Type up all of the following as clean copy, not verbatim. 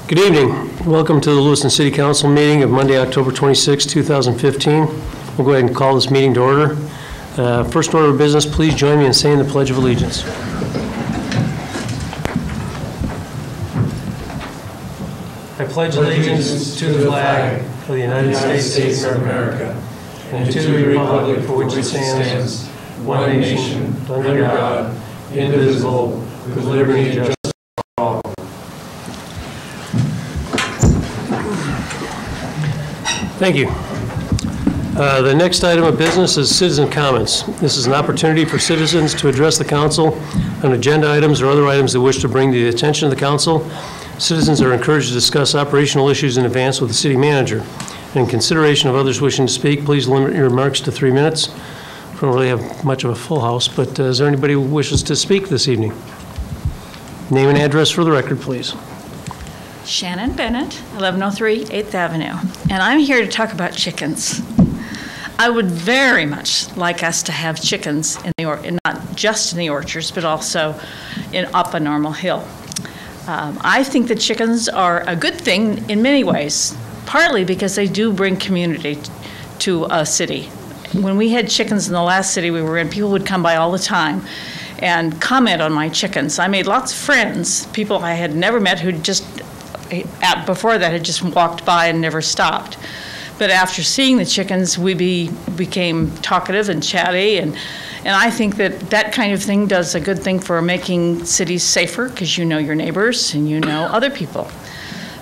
Good evening. Welcome to the Lewiston City Council meeting of Monday, October 26, 2015. We'll go ahead and call this meeting to order. First order of business, please join me in saying the Pledge of Allegiance. I pledge allegiance to the flag of the United States of America and to the republic for which it stands, one nation, under God, indivisible, with liberty and justice for all. Thank you. The next item of business is citizen comments. This is an opportunity for citizens to address the council on agenda items or other items they wish to bring to the attention of the council. Citizens are encouraged to discuss operational issues in advance with the city manager. In consideration of others wishing to speak, please limit your remarks to 3 minutes. We don't really have much of a full house, but is there anybody who wishes to speak this evening? Name and address for the record, please. Shannon Bennett, 1103 8th Avenue, and I'm here to talk about chickens. I would very much like us to have chickens in the not just in the orchards, but also up a Normal Hill. I think that chickens are a good thing in many ways, partly because they do bring community to a city. When we had chickens in the last city we were in, people would come by all the time and comment on my chickens. I made lots of friends, people I had never met who just, before that, had just walked by and never stopped. But after seeing the chickens, we became talkative and chatty, and I think that kind of thing does a good thing for making cities safer, because you know your neighbors and you know other people.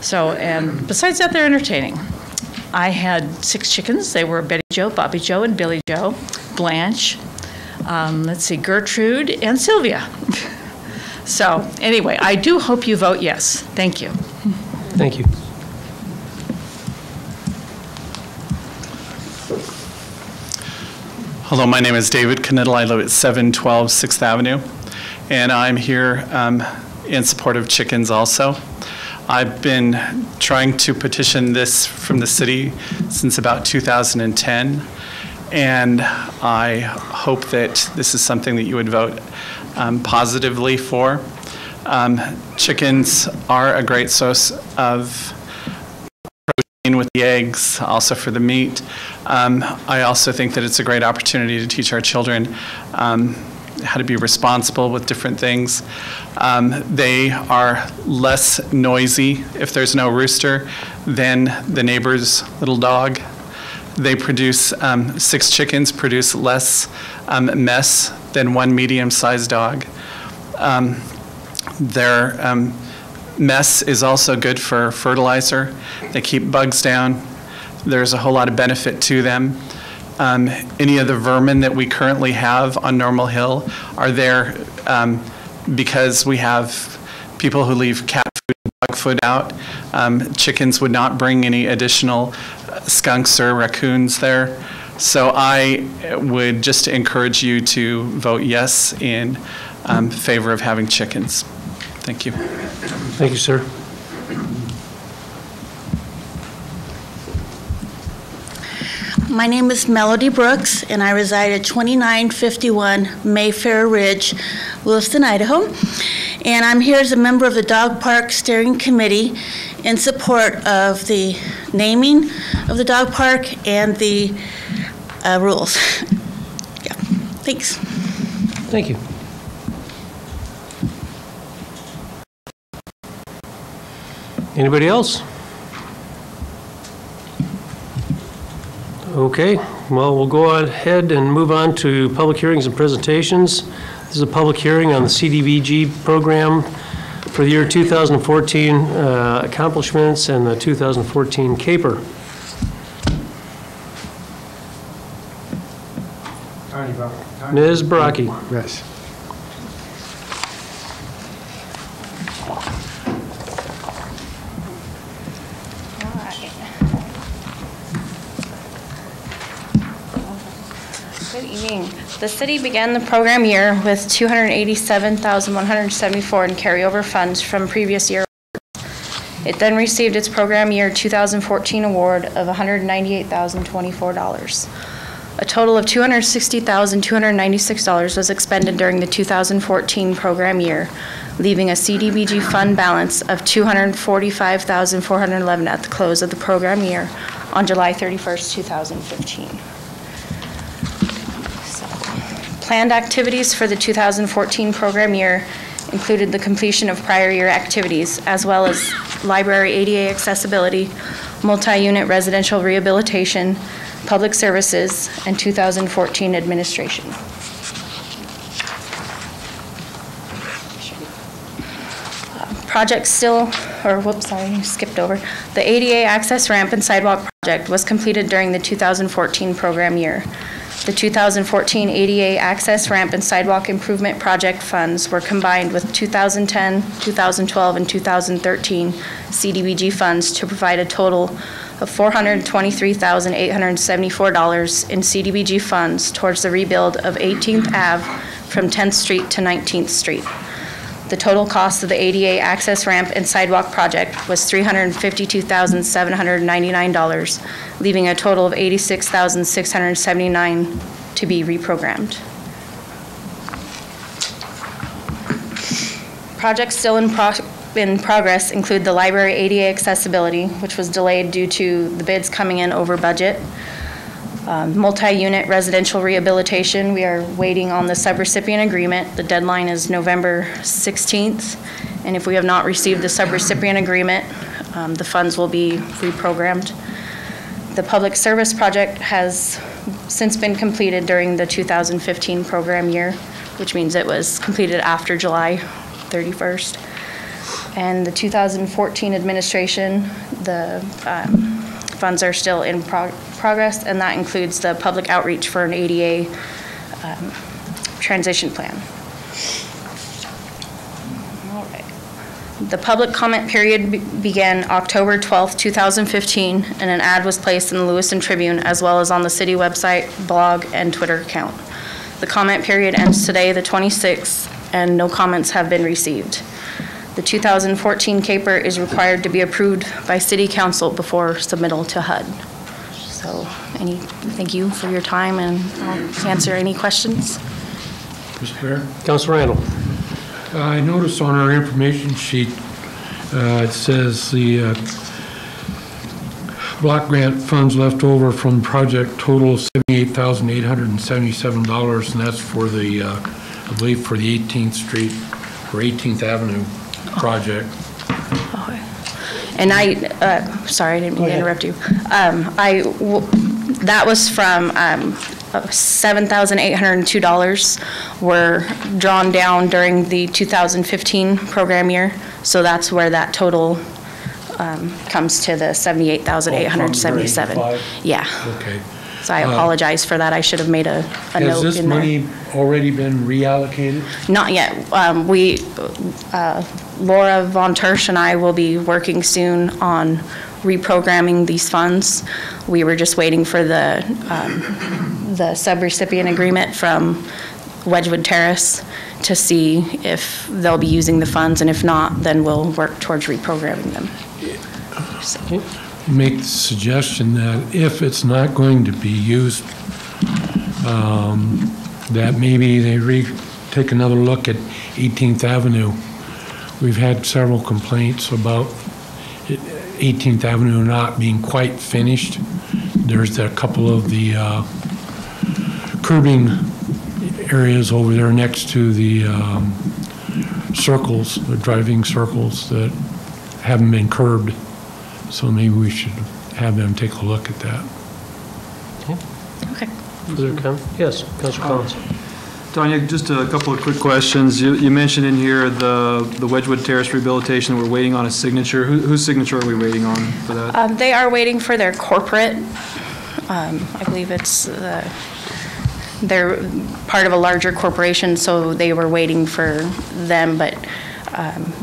So, and besides that, they're entertaining. I had 6 chickens. They were Betty Jo, Bobby Joe, and Billy Joe, Blanche, let's see, Gertrude, and Sylvia. So anyway, I do hope you vote yes. Thank you. Thank you. Hello, my name is David Knittel. I live at 712 6th Avenue, and I'm here in support of chickens also. I've been trying to petition this from the city since about 2010, and I hope that this is something that you would vote positively for. Chickens are a great source of protein with the eggs, also for the meat. I also think that it's a great opportunity to teach our children how to be responsible with different things. They are less noisy if there's no rooster than the neighbor's little dog. They produce, 6 chickens produce less mess than 1 medium-sized dog. Their mess is also good for fertilizer. They keep bugs down. There's a whole lot of benefit to them. Any of the vermin that we currently have on Normal Hill are there because we have people who leave cat food and dog food out. Chickens would not bring any additional skunks or raccoons there. So I would just encourage you to vote yes in favor of having chickens. Thank you. Thank you, sir. My name is Melody Brooks, and I reside at 2951 Mayfair Ridge, Lewiston, Idaho. And I'm here as a member of the Dog Park Steering Committee in support of the naming of the dog park and the rules. Yeah, thanks. Thank you. Anybody else? Okay, well, we'll go ahead and move on to public hearings and presentations. This is a public hearing on the CDBG program for the year 2014 accomplishments and the 2014 CAPER. Ms. Baraki. Yes. Good evening. The city began the program year with $287,174 in carryover funds from previous year. It then received its program year 2014 award of $198,024. A total of $260,296 was expended during the 2014 program year, leaving a CDBG fund balance of $245,411 at the close of the program year on July 31st, 2015. Planned activities for the 2014 program year included the completion of prior year activities, as well as library ADA accessibility, multi-unit residential rehabilitation, public services, and 2014 administration. Project still, or whoops, sorry, skipped over. The ADA access ramp and sidewalk project was completed during the 2014 program year. The 2014 ADA access ramp and sidewalk improvement project funds were combined with 2010, 2012, and 2013 CDBG funds to provide a total of $423,874 in CDBG funds towards the rebuild of 18th Ave from 10th Street to 19th Street. The total cost of the ADA access ramp and sidewalk project was $352,799, leaving a total of $86,679 to be reprogrammed. Projects still in progress include the library ADA accessibility, which was delayed due to the bids coming in over budget. Multi-unit residential rehabilitation, we are waiting on the subrecipient agreement. The deadline is November 16th, and if we have not received the subrecipient agreement, the funds will be reprogrammed. The public service project has since been completed during the 2015 program year, which means it was completed after July 31st. And the 2014 administration, the funds are still in progress, and that includes the public outreach for an ADA transition plan. All right. The public comment period began October 12th, 2015, and an ad was placed in the Lewiston Tribune as well as on the city website, blog, and Twitter account. The comment period ends today, the 26th, and no comments have been received. The 2014 CAPER is required to be approved by City Council before submittal to HUD. So, thank you for your time, and I'll answer any questions. Mr. Mayor? Councilor Randall. I noticed on our information sheet, it says the block grant funds left over from project total $78,877, and that's for the, I believe, for the 18th Street or 18th Avenue project. Okay. And sorry, I didn't mean to interrupt you. That was from $7,802 were drawn down during the 2015 program year. So that's where that total comes to the $78,877. Yeah. Okay. So I apologize for that. I should have made a note in there. Has this money already been reallocated? Not yet. Laura Von Tersch and I will be working soon on reprogramming these funds. We were just waiting for the subrecipient agreement from Wedgwood Terrace to see if they'll be using the funds, and if not, then we'll work towards reprogramming them. So. Make the suggestion that if it's not going to be used, that maybe they take another look at 18th Avenue. We've had several complaints about 18th Avenue not being quite finished. There's a couple of the curbing areas over there next to the circles, the driving circles that haven't been curbed. So maybe we should have them take a look at that. Okay. Is there a comment? Yes, Councilor Collins. Tanya, just a couple of quick questions. You mentioned in here the Wedgwood Terrace rehabilitation. We're waiting on a signature. Whose signature are we waiting on for that? They are waiting for their corporate. I believe it's they're part of a larger corporation, so they were waiting for them. But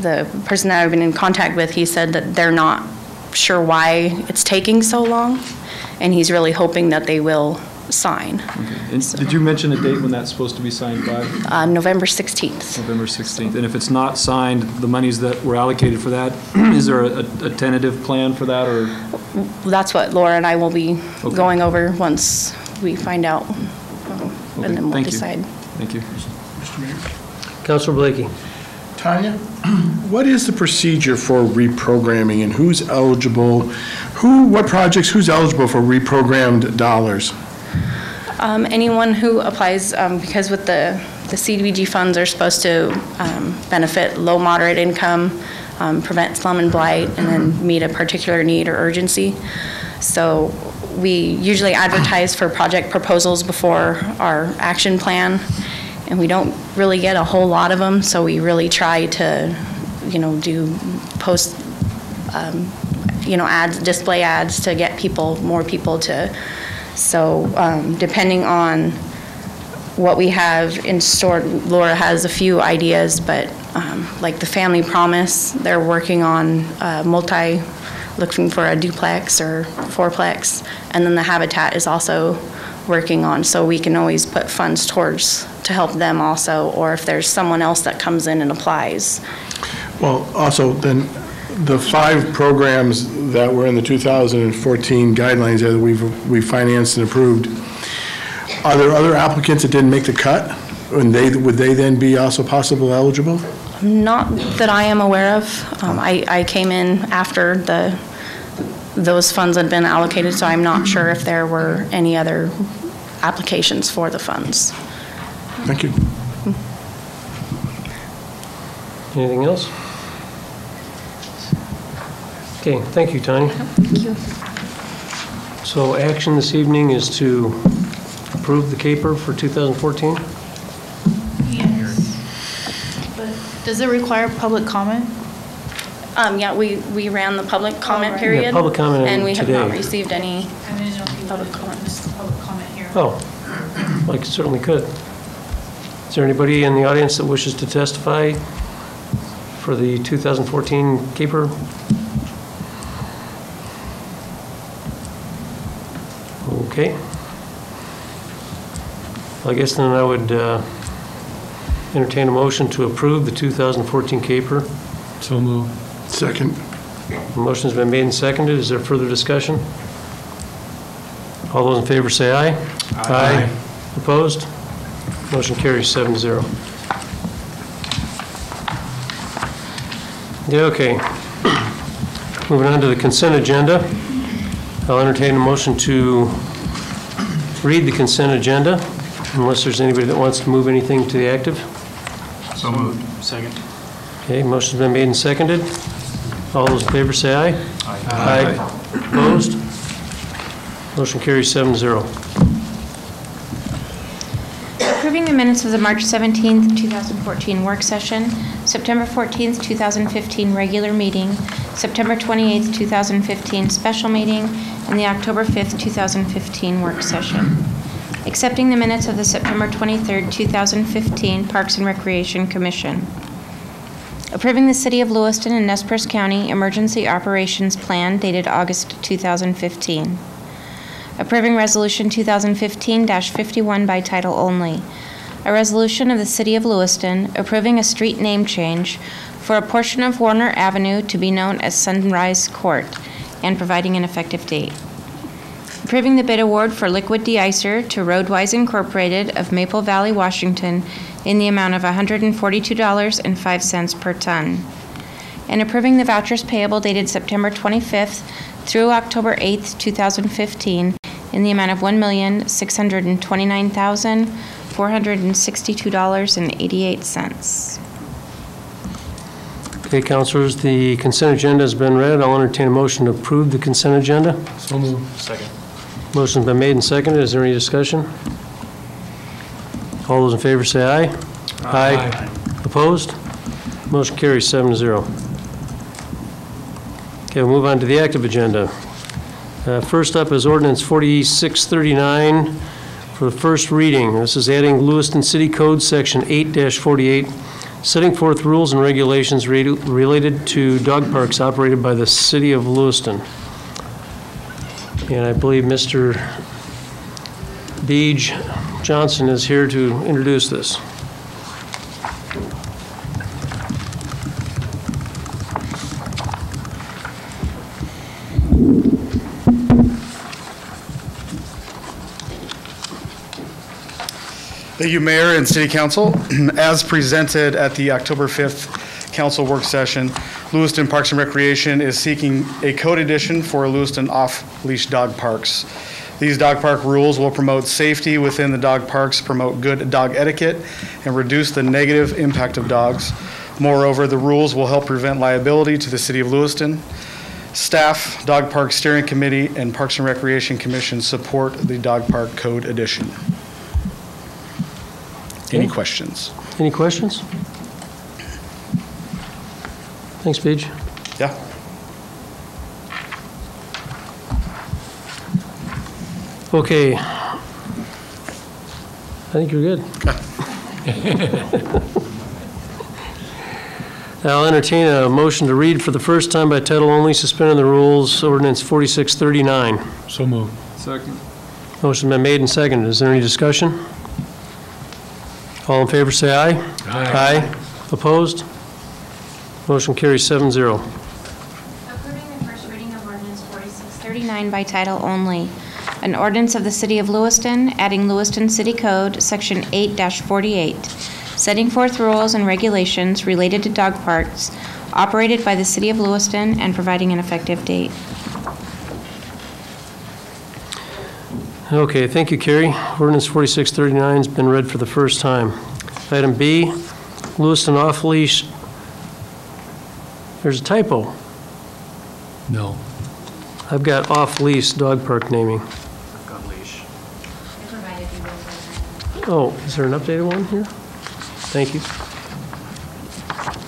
the person that I've been in contact with, he said that they're not sure why it's taking so long, and he's really hoping that they will sign. Okay. And so, did you mention a date when that's supposed to be signed by? November 16th. November 16th. And if it's not signed, the monies that were allocated for that, is there a tentative plan for that, or? That's what Laura and I will be going over once we find out, and then we'll decide. Thank you. Councilor Blakey. Tanya, what is the procedure for reprogramming and who's eligible? What projects, who's eligible for reprogrammed dollars? Anyone who applies, because with the CDBG funds are supposed to benefit low, moderate income, prevent slum and blight, and then meet a particular need or urgency. So we usually advertise for project proposals before our action plan, and we don't really get a whole lot of them, so we really try to, do post, ads, display ads to get more people to. So depending on what we have in store, Laura has a few ideas, but like the Family Promise, they're working on looking for a duplex or fourplex, and then the Habitat is also working on, so we can always put funds towards to help them also, or if there's someone else that comes in and applies. Well, also then, the 5 programs that were in the 2014 guidelines that we financed and approved, are there other applicants that didn't make the cut? And would they then be also possible eligible? Not that I am aware of. I came in after those funds had been allocated, so I'm not sure if there were any other applications for the funds. Thank you. Anything else? Okay, thank you, Tanya. Thank you. So action this evening is to approve the CAPER for 2014? Yes. But does it require public comment? Yeah, we ran the public comment period. Yeah, public comment and we today. have not received any I mean, public comments. Public comment here. Oh, I certainly could. Is there anybody in the audience that wishes to testify for the 2014 CAPER? Okay. I guess then I would entertain a motion to approve the 2014 CAPER. So moved. Second. The motion's been made and seconded. Is there further discussion? All those in favor say aye. Aye. Opposed? Motion carries 7-0. Yeah, okay. Moving on to the consent agenda. I'll entertain a motion to read the consent agenda, unless there's anybody that wants to move anything to the active. So moved. Second. Okay, motion's been made and seconded. All those in favor say aye. Aye. Opposed? Motion carries 7-0. Approving the minutes of the March 17th, 2014 work session, September 14th, 2015 regular meeting, September 28th, 2015 special meeting, and the October 5th, 2015 work session. Accepting the minutes of the September 23rd, 2015 Parks and Recreation Commission. Approving the City of Lewiston and Nez Perce County Emergency Operations Plan dated August 2015. Approving Resolution 2015-51 by title only. A resolution of the City of Lewiston approving a street name change for a portion of Warner Avenue to be known as Sunrise Court and providing an effective date. Approving the bid award for liquid de-icer to Roadwise Incorporated of Maple Valley, Washington in the amount of $142.05 per ton. And approving the vouchers payable dated September 25th through October 8th, 2015 in the amount of $1,629,462.88. Okay, councilors, the consent agenda has been read. I'll entertain a motion to approve the consent agenda. So moved. Second. Motion's been made and seconded. Is there any discussion? All those in favor say aye. Aye. Opposed? Motion carries 7-0. Okay, we'll move on to the active agenda. First up is ordinance 4639 for the first reading. This is adding Lewiston City Code Section 8-48, setting forth rules and regulations related to dog parks operated by the City of Lewiston. And I believe Mr. Beej Johnson is here to introduce this. Thank you, Mayor and City Council. As presented at the October 5th council work session, Lewiston Parks and Recreation is seeking a code addition for Lewiston off-leash dog parks. These dog park rules will promote safety within the dog parks, promote good dog etiquette, and reduce the negative impact of dogs. Moreover, the rules will help prevent liability to the city of Lewiston. Staff, Dog Park Steering Committee, and Parks and Recreation Commission support the dog park code addition. Any questions? Any questions? Thanks, Paige. Yeah. Okay. I think you're good. I'll entertain a motion to read for the first time by title only, suspending the rules, ordinance 4639. So moved. Second. Motion been made and seconded. Is there any discussion? All in favor, say aye. Aye. Opposed? Motion carries 7-0. Approving the first reading of ordinance 4639 by title only. An ordinance of the City of Lewiston, adding Lewiston City Code, Section 8-48, setting forth rules and regulations related to dog parks operated by the City of Lewiston and providing an effective date. Okay, thank you, Carrie. Ordinance 4639 has been read for the first time. Item B, Lewiston off-leash. There's a typo. No. I've got off-leash dog park naming. Oh, is there an updated one here? Thank you.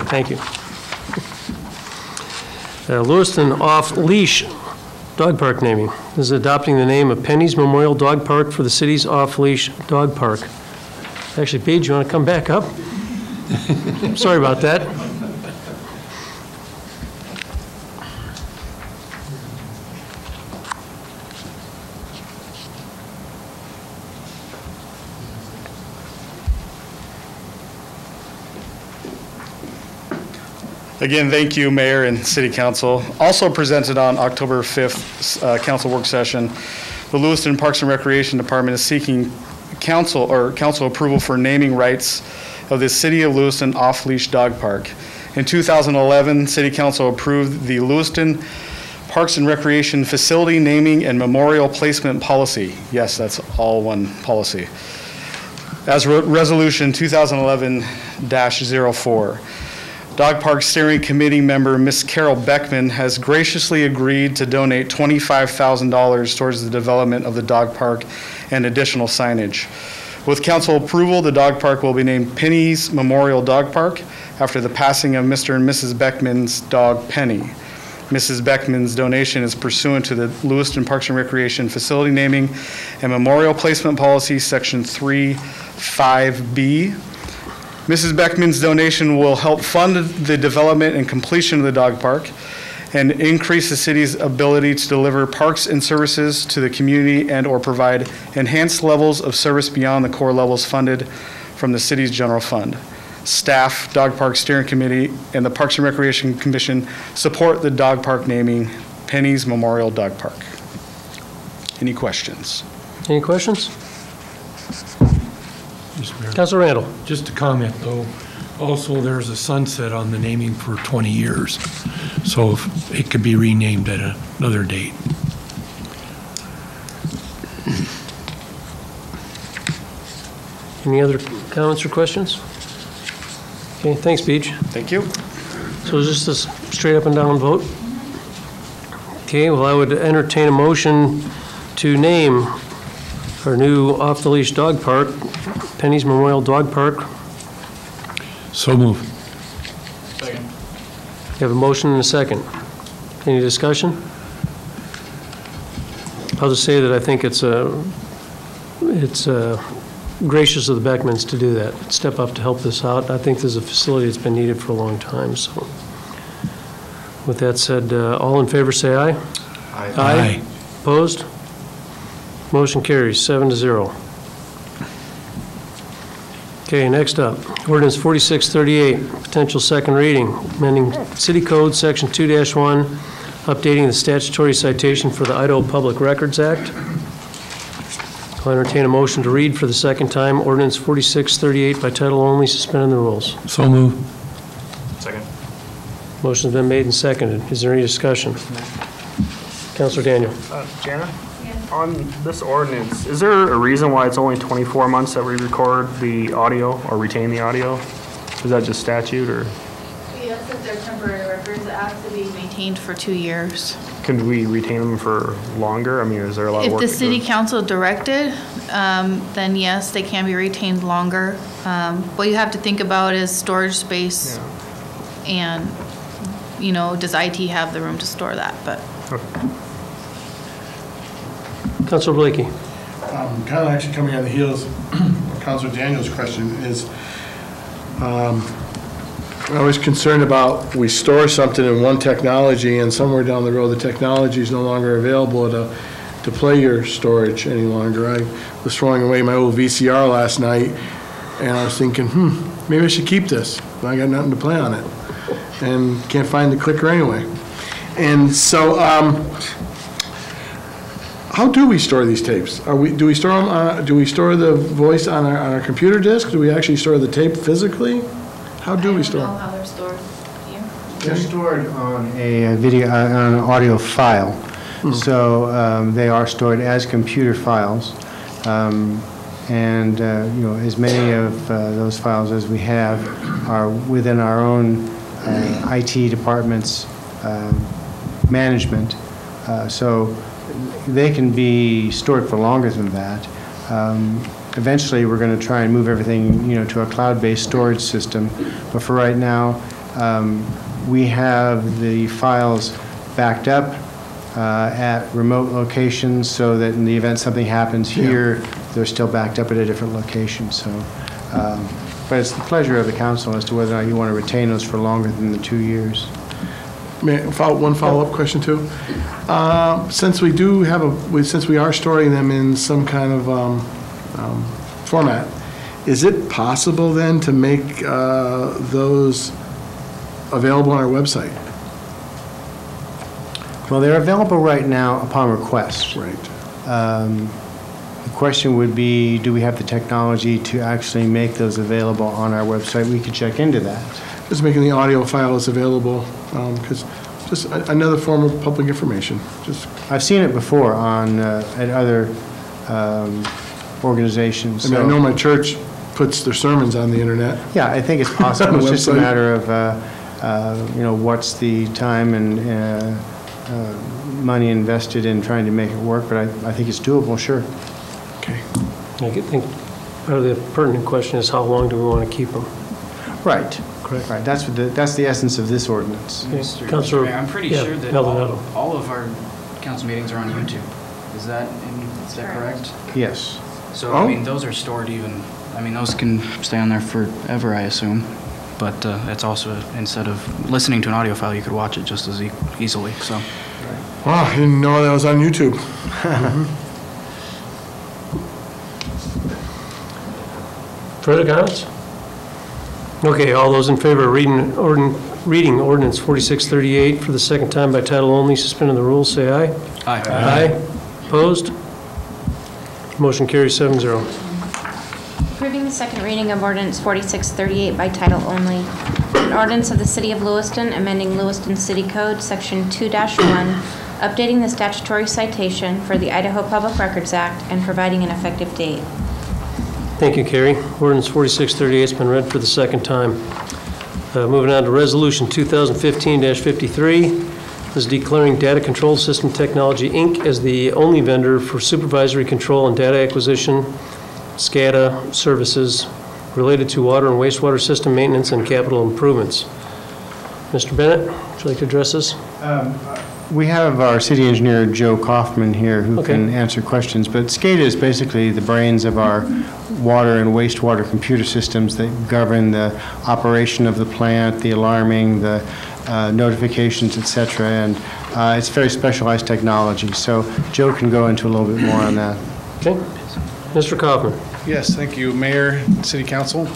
Thank you. Lewiston off-leash dog park naming. This is adopting the name of Penny's Memorial Dog Park for the city's off-leash dog park. Actually, Paige, you want to come back up? Sorry about that. Again, thank you, Mayor and City Council. Also presented on October 5th council work session, the Lewiston Parks and Recreation Department is seeking council approval for naming rights of the City of Lewiston off-leash dog park. In 2011, City Council approved the Lewiston Parks and Recreation Facility Naming and Memorial Placement Policy. Yes, that's all one policy. As Resolution 2011-04. Dog Park Steering Committee member Ms. Carol Beckman has graciously agreed to donate $25,000 towards the development of the dog park and additional signage. With council approval, the dog park will be named Penny's Memorial Dog Park after the passing of Mr. and Mrs. Beckman's dog, Penny. Mrs. Beckman's donation is pursuant to the Lewiston Parks and Recreation Facility Naming and Memorial Placement Policy, Section 3.5B. Mrs. Beckman's donation will help fund the development and completion of the dog park and increase the city's ability to deliver parks and services to the community and/or provide enhanced levels of service beyond the core levels funded from the city's general fund. Staff, Dog Park Steering Committee, and the Parks and Recreation Commission support the dog park naming Penny's Memorial Dog Park. Any questions? Any questions? Mr. Mayor. Councilor Randall. Just a comment, though. Also, there's a sunset on the naming for 20 years, so if it could be renamed at another date. Any other comments or questions? Okay, thanks, Beach. Thank you. So is this a straight up and down vote? Okay, well, I would entertain a motion to name our new off-the-leash dog park, Penny's Memorial Dog Park. So moved. Second. You have a motion and a second. Any discussion? I'll just say that I think it's gracious of the Beckmans to do that, step up to help this out. I think this is a facility that's been needed for a long time, so. With that said, all in favor say aye. Aye. Aye. Opposed? Motion carries 7-0. Okay, next up, ordinance 4638, potential second reading, amending City Code Section 2-1, updating the statutory citation for the Idaho Public Records Act. I'll entertain a motion to read for the second time, ordinance 4638 by title only, suspending the rules. So moved. Second. Motion's been made and seconded. Is there any discussion? Counselor Daniel. Jana? On this ordinance, is there a reason why it's only 24 months that we record the audio or retain the audio? Is that just statute or? Yes, if they're temporary records, it has to be maintained for 2 years. Could we retain them for longer? I mean, is there a lot of If work? the to do? city council directed, then yes, they can be retained longer. What you have to think about is storage space and, does IT have the room to store that? But Counselor Blakey. Kind of actually coming on the heels of Councilor Daniel's question is, I'm always concerned about we store something in one technology and somewhere down the road the technology is no longer available to play your storage any longer. I was throwing away my old VCR last night and I was thinking, maybe I should keep this, but I got nothing to play on it and can't find the clicker anyway. And so, how do we store these tapes? Do we store them? Do we store the voice on our computer disk? Do we actually store the tape physically? How do we store? I don't know how they're stored. They're stored on a video, on an audio file. So they are stored as computer files. And as many of those files as we have are within our own IT department's management. So they can be stored for longer than that. Eventually, we're going to try and move everything, to a cloud-based storage system. But for right now, we have the files backed up at remote locations so that in the event something happens here, they're still backed up at a different location. So, but it's the pleasure of the council as to whether or not you want to retain those for longer than the 2 years. May I one follow-up question too? Since we do have since we are storing them in some kind of format, is it possible then to make those available on our website? Well, they're available right now upon request. Right. The question would be, do we have the technology to actually make those available on our website? We could check into that. Just making the audio files available, because just another form of public information. I've seen it before at other organizations. I know my church puts their sermons on the internet. Yeah, I think it's possible. It's just a matter of, what's the time and money invested in trying to make it work, but I think it's doable, sure. Okay. I think part of the pertinent question is how long do we want to keep them? Right. Correct. Right. That's the essence of this ordinance. Councilor, I'm pretty sure that all of our council meetings are on YouTube. Is that correct? Yes. So, those are stored those can stay on there forever, I assume. But it's also, instead of listening to an audio file, you could watch it just as easily, so. Wow, I didn't know that was on YouTube. Further comments? Okay, all those in favor of reading ordinance 4638 for the second time by title only, suspending the rules, say aye. Aye. Aye. Opposed? Motion carries 7-0. Approving the second reading of ordinance 4638 by title only. An ordinance of the City of Lewiston amending Lewiston City Code, Section 2-1, updating the statutory citation for the Idaho Public Records Act and providing an effective date. Thank you, Carrie. Ordinance 4638 has been read for the second time. Moving on to Resolution 2015-53. This is declaring Data Control System Technology, Inc. as the only vendor for supervisory control and data acquisition, SCADA services related to water and wastewater system maintenance and capital improvements. Mr. Bennett, would you like to address this? We have our city engineer, Joe Kaufman, here who can answer questions, but SCADA is basically the brains of our water and wastewater computer systems that govern the operation of the plant, the alarming, the notifications, et cetera, and it's very specialized technology. So Joe can go into a little bit more on that. Okay. Mr. Kaufman. Yes, thank you, Mayor, City Council.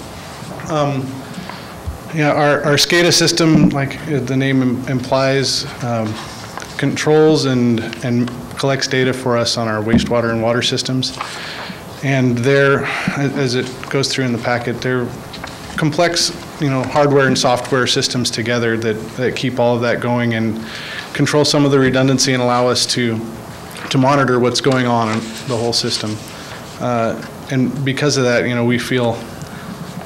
Our SCADA system, like the name implies, controls and collects data for us on our wastewater and water systems. And as it goes through in the packet, they're complex hardware and software systems together that keep all of that going and control some of the redundancy and allow us to monitor what's going on in the whole system. And because of that, we feel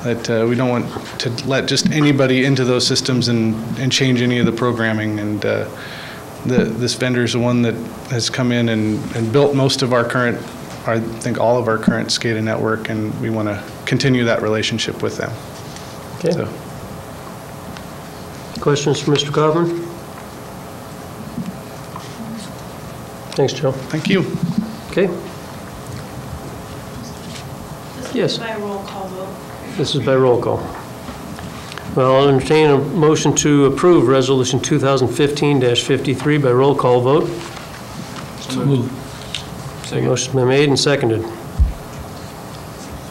that we don't want to let just anybody into those systems and change any of the programming. And this vendor is the one that has come in and built most of our current, I think all of our current SCADA network, and we want to continue that relationship with them. Okay. So. Questions for Mr. Kaufman? Thanks, Joe. Thank you. Okay. This Yes. is by roll call vote. This is by roll call. Well, I'll entertain a motion to approve Resolution 2015-53 by roll call vote. So moved. Motion's been made and seconded.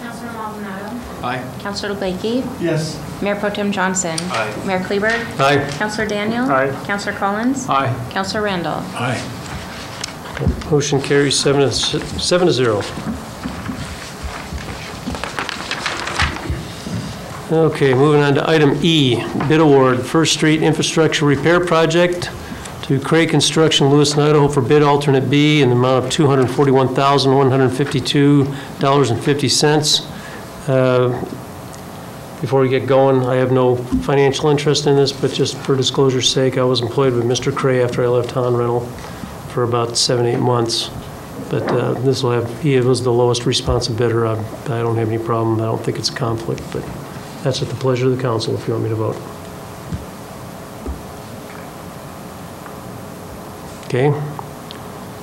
Councilor Maldonado. Aye. Councilor Blakey. Yes. Mayor Pro Tem Johnson. Aye. Mayor Kleberg. Aye. Councilor Daniel. Aye. Councilor Collins. Aye. Councilor Randall. Aye. Motion carries 7-0. Okay, moving on to item E, bid award, First Street Infrastructure Repair Project to Cray Construction, Lewiston, Idaho for bid alternate B in the amount of $241,152.50. Before we get going, I have no financial interest in this, but just for disclosure's sake, I was employed with Mr. Cray after I left Han Rental for about 7-8 months. But this will have, he was the lowest responsive bidder. I don't have any problem. I don't think it's a conflict, but that's at the pleasure of the council if you want me to vote. Okay.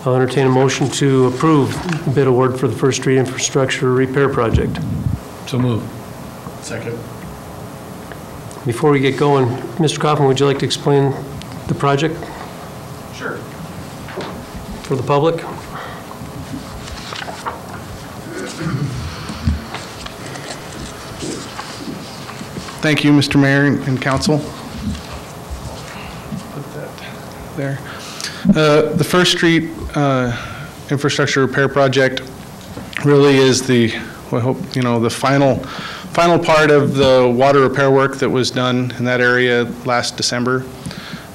I'll entertain a motion to approve the bid award for the First Street Infrastructure Repair Project. So moved. Second. Before we get going, Mr. Kaufman, would you like to explain the project Sure. for the public? Thank you, Mr. Mayor and council. Put that there. The First Street Infrastructure Repair Project really is the final part of the water repair work that was done in that area last December.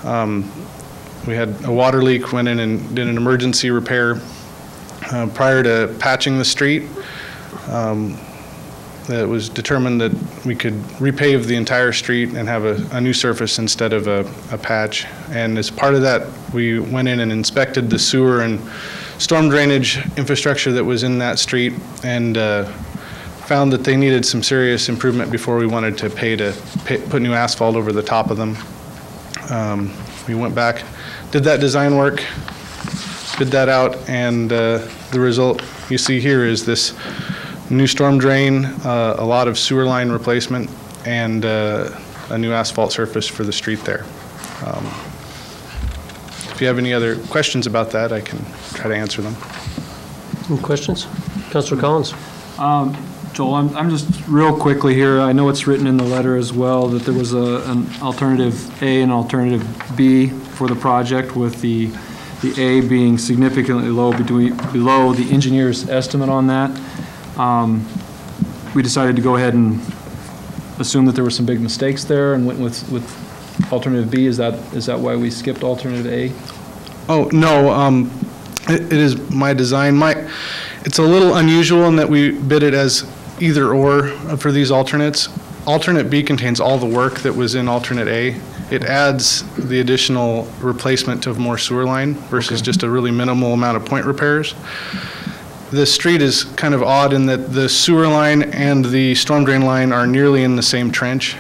We had a water leak, went in and did an emergency repair prior to patching the street. It was determined that we could repave the entire street and have a new surface instead of a patch. And as part of that, we went in and inspected the sewer and storm drainage infrastructure that was in that street and found that they needed some serious improvement before we wanted to pay to put new asphalt over the top of them. We went back, did that design work, bid that out, and the result you see here is this new storm drain, a lot of sewer line replacement, and a new asphalt surface for the street there. If you have any other questions about that, I can try to answer them. Any questions? Councilor Collins? Joel, I'm just real quickly here, I know it's written in the letter as well that there was an alternative A and alternative B for the project, with the A being significantly below the engineer's estimate on that. We decided to go ahead and assume that there were some big mistakes there and went with alternative B. Is that why we skipped alternative A? Oh, no, it is my design. It's a little unusual in that we bid it as either or for these alternates. Alternate B contains all the work that was in alternate A. It adds the additional replacement of more sewer line versus just a really minimal amount of point repairs. The street is kind of odd in that the sewer line and the storm drain line are nearly in the same trench.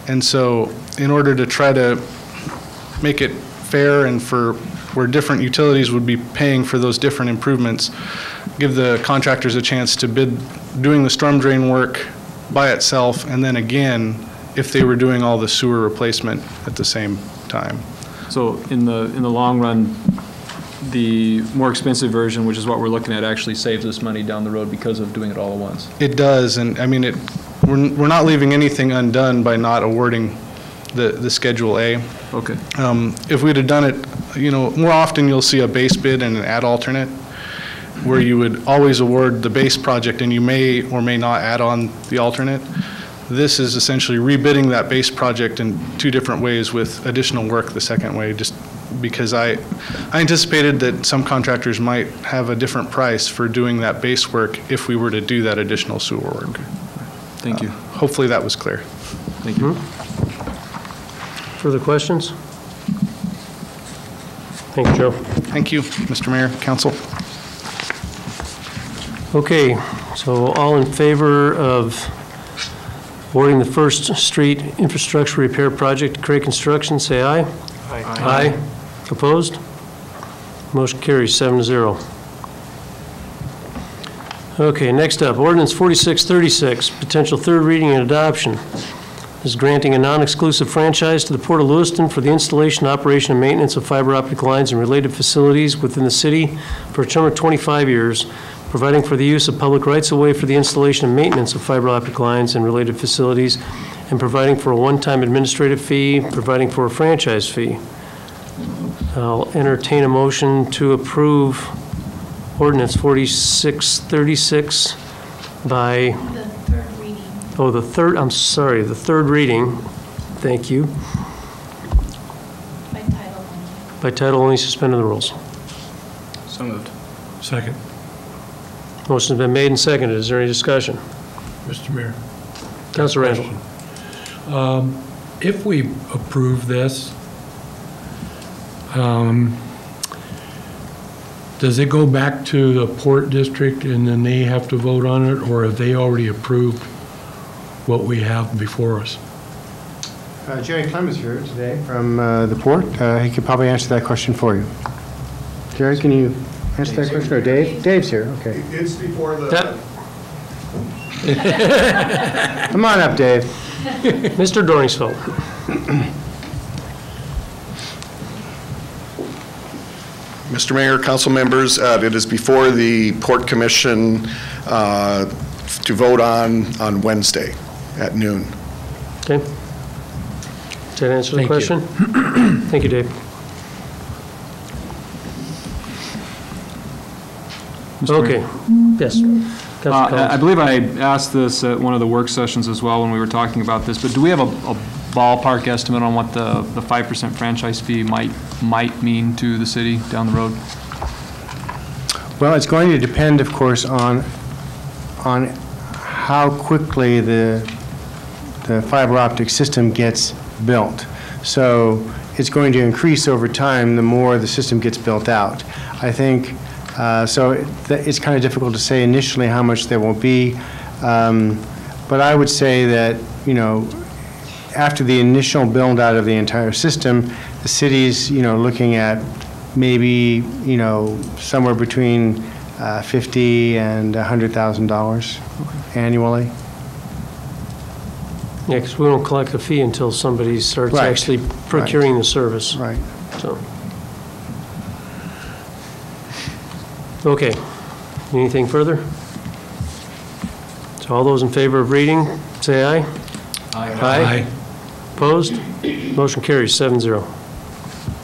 And so in order to try to make it fair and for where different utilities would be paying for those different improvements, give the contractors a chance to bid doing the storm drain work by itself, and then again, if they were doing all the sewer replacement at the same time. So in the long run, the more expensive version, which is what we're looking at, actually saves us money down the road because of doing it all at once. It does, and I mean, we're not leaving anything undone by not awarding the Schedule A. Okay. If we'd have done it, more often you'll see a base bid and an add alternate, where you would always award the base project and you may or may not add on the alternate. This is essentially rebidding that base project in two different ways with additional work the second way, just because I anticipated that some contractors might have a different price for doing that base work if we were to do that additional sewer work. Thank you. Hopefully that was clear. Thank you. Further questions? Thank you, Joe. Thank you, Mr. Mayor, Council. Okay, so all in favor of awarding the First Street Infrastructure Repair Project to Cray Construction, say aye. Aye. Aye. Opposed? Motion carries 7-0. Okay, next up, ordinance 4636, potential third reading and adoption. This is granting a non-exclusive franchise to the Port of Lewiston for the installation, operation, and maintenance of fiber optic lines and related facilities within the city for a term of 25 years, providing for the use of public rights-of-way for the installation and maintenance of fiber optic lines and related facilities, and providing for a one-time administrative fee, providing for a franchise fee. I'll entertain a motion to approve ordinance 4636 by... The third reading. Oh, the third reading. Thank you. By title only. By title only, suspending the rules. So moved. Second. Motion's been made and seconded. Is there any discussion? Mr. Mayor. Councilor Randall. If we approve this, does it go back to the Port District and then they have to vote on it, or have they already approved what we have before us? Jerry Clem is here today from the Port. He could probably answer that question for you. Jerry, can you answer that question? Or Dave? Dave's here, okay. It's before the... Come on up, Dave. Mr. Dorningsfeld. Mr. Mayor, council members, it is before the Port Commission to vote on Wednesday at noon. Okay. Does that answer the question? Thank you, Dave. Okay. Yes. I believe I asked this at one of the work sessions as well when we were talking about this, but do we have a ballpark estimate on what the 5% franchise fee might mean to the city down the road? Well, it's going to depend, of course, on how quickly the fiber optic system gets built. So it's going to increase over time the more the system gets built out. I think, it's kind of difficult to say initially how much there will be, but I would say that, after the initial build out of the entire system, the city's, looking at maybe, somewhere between $50,000 and $100,000 annually. Yeah, because we don't collect a fee until somebody starts actually procuring the service. Right. So. Okay. Anything further? So all those in favor of reading, say aye. Aye. Opposed? Motion carries 7-0.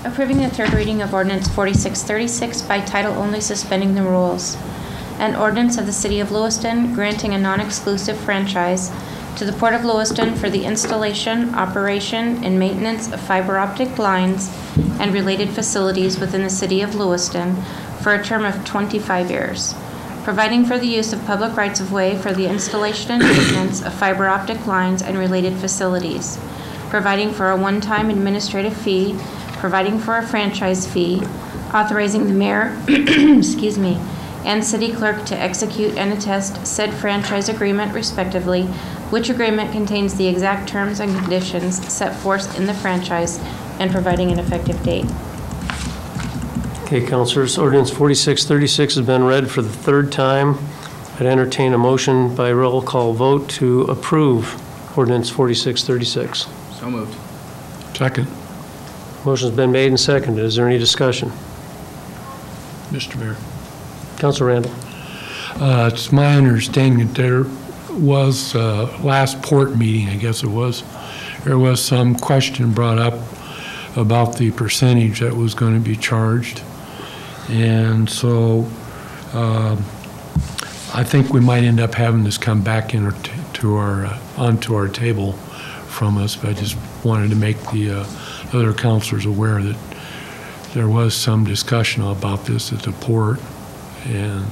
Approving the third reading of ordinance 4636 by title only, suspending the rules. An ordinance of the City of Lewiston granting a non-exclusive franchise to the Port of Lewiston for the installation, operation, and maintenance of fiber optic lines and related facilities within the City of Lewiston for a term of 25 years, providing for the use of public rights-of-way for the installation and maintenance of fiber optic lines and related facilities, providing for a one-time administrative fee, providing for a franchise fee, authorizing the mayor, excuse me, and city clerk to execute and attest said franchise agreement respectively, which agreement contains the exact terms and conditions set forth in the franchise, and providing an effective date. Okay, councilors, ordinance 4636 has been read for the third time. I'd entertain a motion by roll call vote to approve ordinance 4636. So moved. Second. Motion's been made and seconded. Is there any discussion? Mr. Mayor. Councilor Randall. It's my understanding that there was, last port meeting, I guess it was, there was some question brought up about the percentage that was going to be charged. And so I think we might end up having this come back into onto our table from us, but I just wanted to make the other counselors aware that there was some discussion about this at the port, and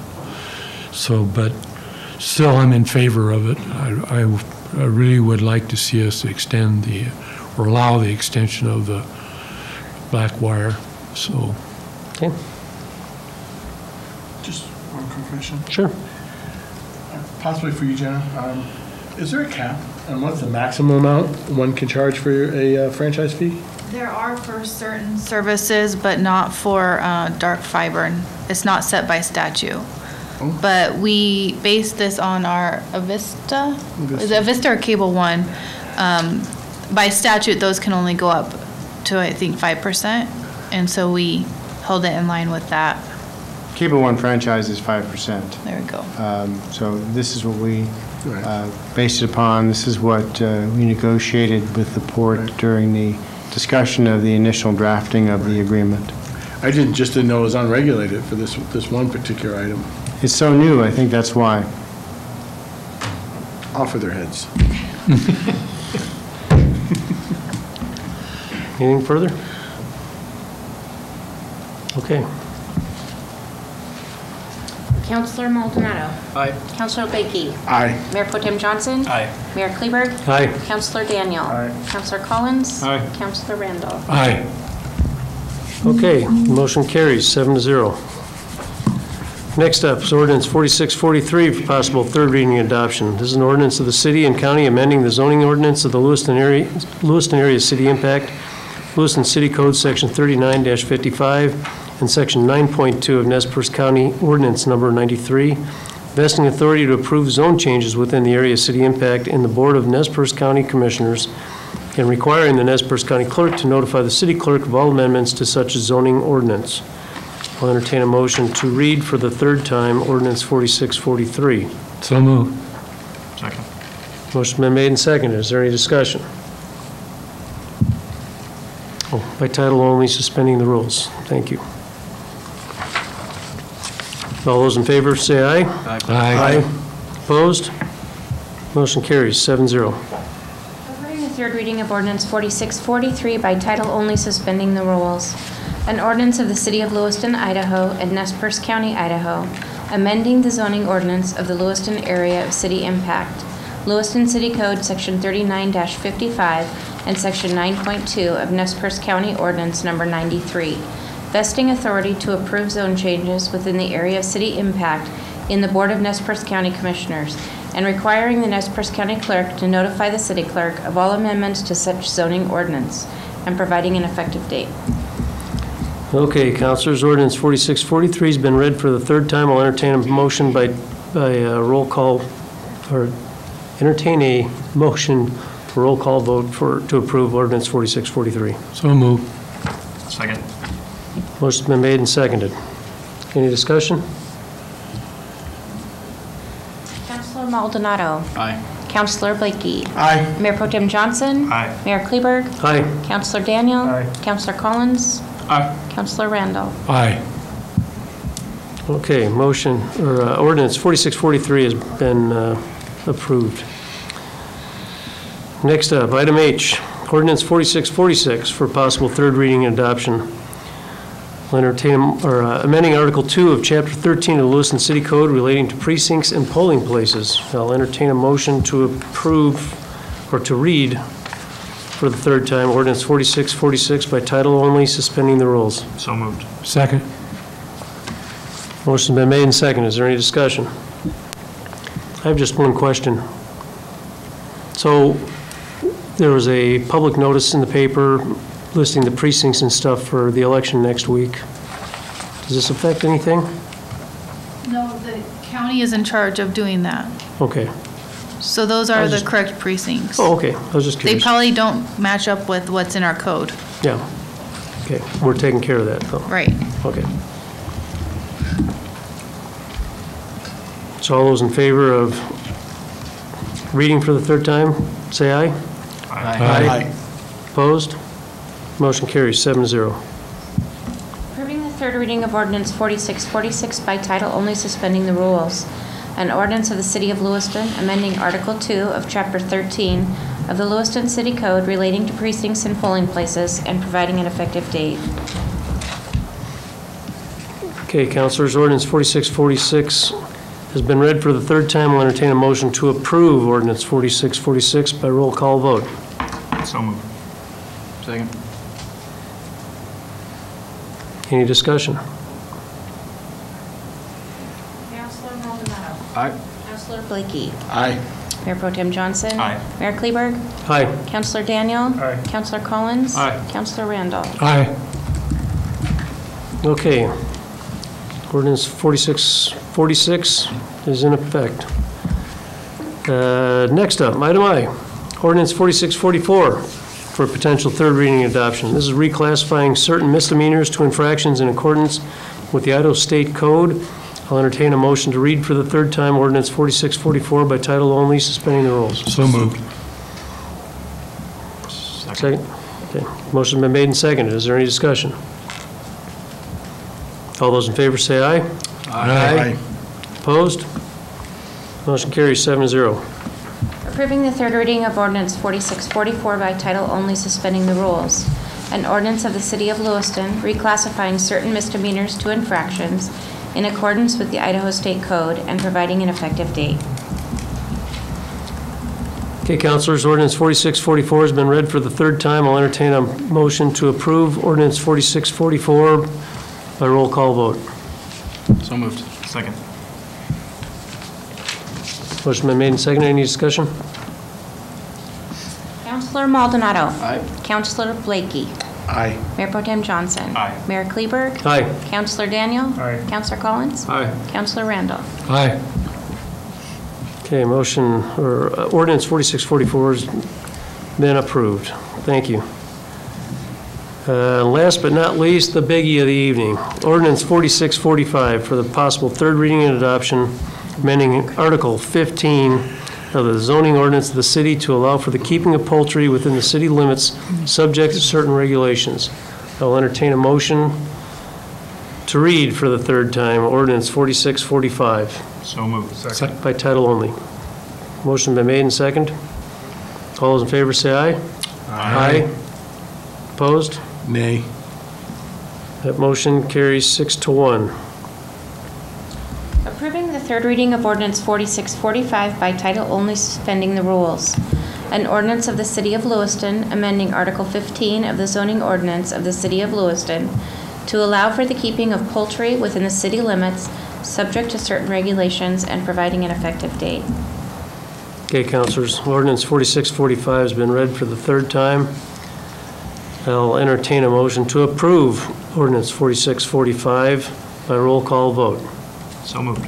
so, but still I'm in favor of it. I really would like to see us extend or allow the extension of the black wire, so. Okay. Just one quick question. Sure. Possibly for you, Jenna. Is there a cap on what's the maximum amount one can charge for a franchise fee? There are for certain services, but not for dark fiber. It's not set by statute. But we base this on our Avista? Is it Avista or Cable One? By statute, those can only go up to, I think, 5%. And so we hold it in line with that. Cable One franchise is 5%. There we go. So this is what we based it upon. This is what we negotiated with the port during the discussion of the initial drafting of the agreement. I just didn't know it was unregulated for this one particular item. It's so new, I think that's why. Off of their heads. Anything further? Okay. Councilor Maldonado. Aye. Councilor Blakey. Aye. Mayor Pro Tem Johnson. Aye. Mayor Kleberg. Aye. Councilor Daniel. Aye. Councilor Collins. Aye. Councilor Randall. Aye. Okay, motion carries 7-0. Next up is ordinance 4643 for possible third reading and adoption. This is an ordinance of the city and county amending the zoning ordinance of the Lewiston area city impact, Lewiston City Code Section 39-55 and Section 9.2 of Nez Perce County Ordinance Number 93, vesting authority to approve zone changes within the area city impact in the Board of Nez Perce County Commissioners, and requiring the Nez Perce County Clerk to notify the city clerk of all amendments to such zoning ordinance. I'll entertain a motion to read for the third time ordinance 4643. So moved. Second. Motion been made and seconded. Is there any discussion? Oh, by title only, suspending the rules. Thank you. All those in favor say aye. Aye. Opposed? Motion carries 7-0. Covering the third reading of ordinance 4643 by title only, suspending the rules. An ordinance of the City of Lewiston, Idaho, and Nez Perce County, Idaho, amending the zoning ordinance of the Lewiston area of city impact, Lewiston City Code Section 39-55 and Section 9.2 of Nez Perce County Ordinance Number 93, vesting authority to approve zone changes within the area of city impact in the Board of Nez Perce County Commissioners, and requiring the Nez Perce County Clerk to notify the city clerk of all amendments to such zoning ordinance, and providing an effective date. Okay, councilors, ordinance 4643 has been read for the third time. I'll entertain a motion by roll call, or entertain a motion for roll call vote to approve ordinance 4643. So moved. Second. Motion's been made and seconded. Any discussion? Councilor Maldonado. Aye. Councilor Blakey. Aye. Mayor Pro Tem Johnson. Aye. Mayor Kleberg. Aye. Councilor Daniel. Aye. Councilor Collins. Aye. Councilor Randall. Aye. Okay, ordinance 4643 has been approved. Next up, item H, ordinance 4646 for possible third reading and adoption. I'll entertain, amending Article 2 of Chapter 13 of the Lewiston City Code relating to precincts and polling places. I'll entertain a motion to approve, or to read for the third time, ordinance 4646 by title only, suspending the rules. So moved. Second. Motion's been made and seconded. Is there any discussion? I have just one question. So there was a public notice in the paper listing the precincts and stuff for the election next week. Does this affect anything? No, the county is in charge of doing that. Okay. So those are the correct precincts. Oh, okay. I was just They curious. probably don't match up with what's in our code. Yeah. Okay. We're taking care of that, though. Right. Okay. So all those in favor of reading for the third time, say aye. Aye. Opposed? Motion carries 7-0. Approving the third reading of ordinance 4646 by title only, suspending the rules. An ordinance of the City of Lewiston amending Article 2 of Chapter 13 of the Lewiston City Code relating to precincts and polling places and providing an effective date. Okay, councilors, ordinance 4646 has been read for the third time. I'll entertain a motion to approve ordinance 4646 by roll call vote. So moved. Second. Any discussion? Councilor Maldonado. Aye. Councilor Blakey. Aye. Mayor Pro Tem Johnson. Aye. Mayor Kleberg. Aye. Councilor Daniel. Aye. Councilor Collins. Aye. Councilor Randall. Aye. Okay. Ordinance 4646 is in effect. Next up, item I, ordinance 4644 for potential third reading and adoption. This is reclassifying certain misdemeanors to infractions in accordance with the Idaho State Code. I'll entertain a motion to read for the third time ordinance 4644 by title only, suspending the rules. So moved. Second? Okay. Motion's been made and seconded. Is there any discussion? All those in favor say aye. Aye. Opposed? Motion carries 7-0. Approving the third reading of ordinance 4644 by title only, suspending the rules. An ordinance of the City of Lewiston reclassifying certain misdemeanors to infractions in accordance with the Idaho State Code and providing an effective date. Okay, councilors, ordinance 4644 has been read for the third time. I'll entertain a motion to approve ordinance 4644 by roll call vote. So moved. Second. Motion been made and seconded. Any discussion? Councilor Maldonado. Aye. Councilor Blakey. Aye. Mayor Pro Tem Johnson. Aye. Mayor Kleberg. Aye. Councilor Daniel. Aye. Councilor Collins. Aye. Councilor Randall. Aye. Okay, motion, or ordinance 4644 has been approved. Thank you. Last but not least, the biggie of the evening, ordinance 4645 for the possible third reading and adoption, amending Article 15 of the zoning ordinance of the city to allow for the keeping of poultry within the city limits, subject to certain regulations. I'll entertain a motion to read for the third time, ordinance 4645. So moved. Second. By title only. Motion been made and second. All those in favor say aye. Aye. Opposed? Nay. That motion carries 6-1. Approving the third reading of ordinance 4645 by title only, suspending the rules. An ordinance of the City of Lewiston amending Article 15 of the zoning ordinance of the City of Lewiston to allow for the keeping of poultry within the city limits, subject to certain regulations, and providing an effective date. Okay, councilors, ordinance 4645 has been read for the third time. I'll entertain a motion to approve ordinance 4645 by roll call vote. So moved.